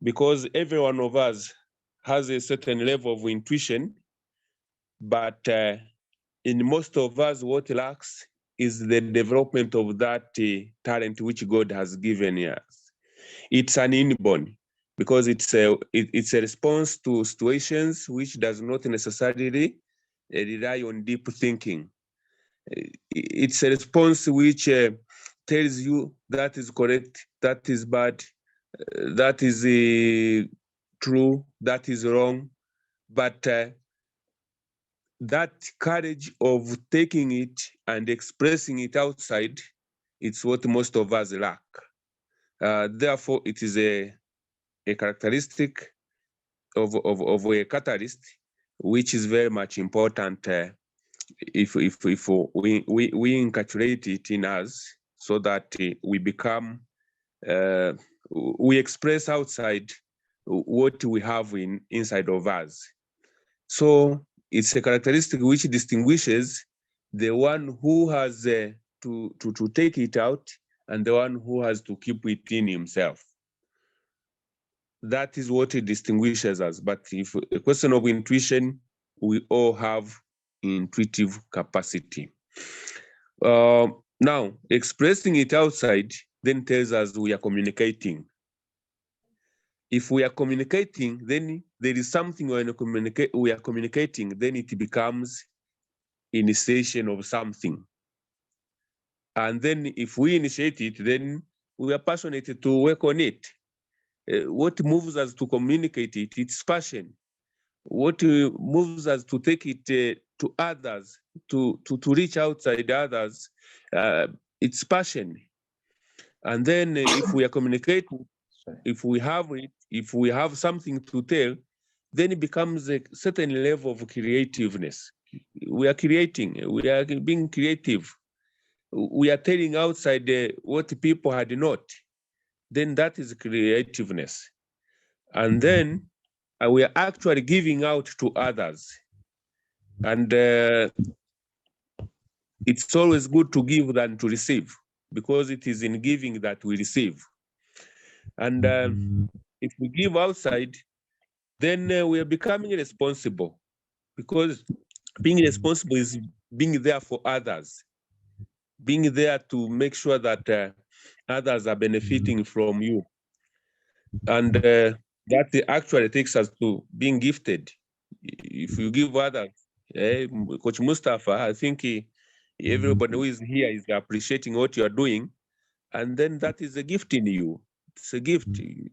because every one of us has a certain level of intuition, but in most of us, what lacks is the development of that talent which God has given us. It's an inborn. because it's a response to situations which does not necessarily rely on deep thinking. It's a response which tells you that is correct, that is bad, that is true, that is wrong, but that courage of taking it and expressing it outside, it's what most of us lack. Therefore, it is a characteristic of a catalyst, which is very much important if we encapsulate it in us, so that we become, we express outside what we have inside of us. So it's a characteristic which distinguishes the one who has to take it out and the one who has to keep it in himself. That is what it distinguishes us. But if a question of intuition, we all have intuitive capacity. Now, expressing it outside then tells us we are communicating. If we are communicating, then there is something we are communicating, then it becomes initiation of something. And then if we initiate it, then we are passionate to work on it. What moves us to communicate it, it's passion. What moves us to take it to others, to reach outside others, it's passion. And then if we are communicating, if we have it, if we have something to tell, then it becomes a certain level of creativeness. We are creating, we are being creative. We are telling outside what people had not. Then that is creativeness. And then we are actually giving out to others. And it's always good to give than to receive, because it is in giving that we receive. And if we give outside, then we are becoming responsible, because being responsible is being there for others, being there to make sure that others are benefiting from you. And that actually takes us to being gifted. If you give others, Coach Mustafa, I think everybody who is here is appreciating what you are doing, and then that is a gift in you. It's a gift.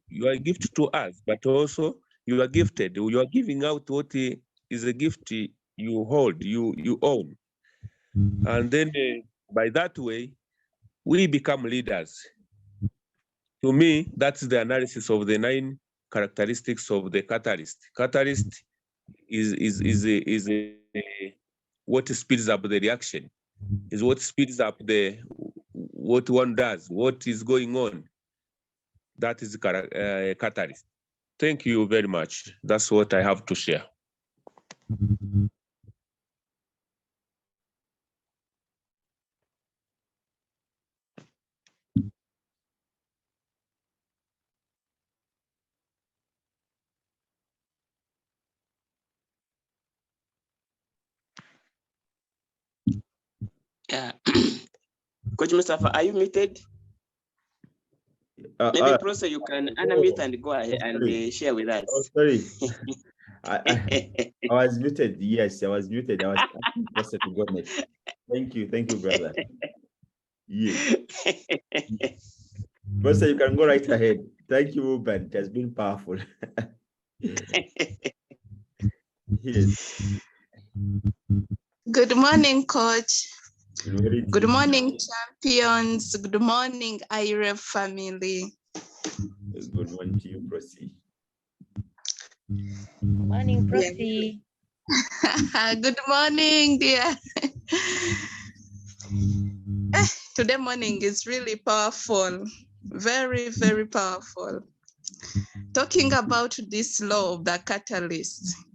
You are a gift to us, but also you are gifted. You are giving out what is a gift you hold, you own. And then by that way, we become leaders. To me, that's the analysis of the 9 characteristics of the catalyst. Catalyst is what speeds up the reaction, is what speeds up what one does, what is going on. That is a catalyst. Thank you very much. That's what I have to share. Yeah. Coach Mustafa, are you muted? Maybe Professor, you can unmute and go ahead and share with us. Oh, sorry. I was muted. Yes, I was muted. I was asking Professor to go next. Thank you, brother. Yes. Professor, you can go right ahead. Thank you, Ben. It has been powerful. Yes. Good morning, Coach. Good morning, champions. Good morning, IREF family. Good morning to you, Prosi. Good morning, Prosi. Good morning, dear. Today morning is really powerful. Very, very powerful. Talking about this law of the catalyst.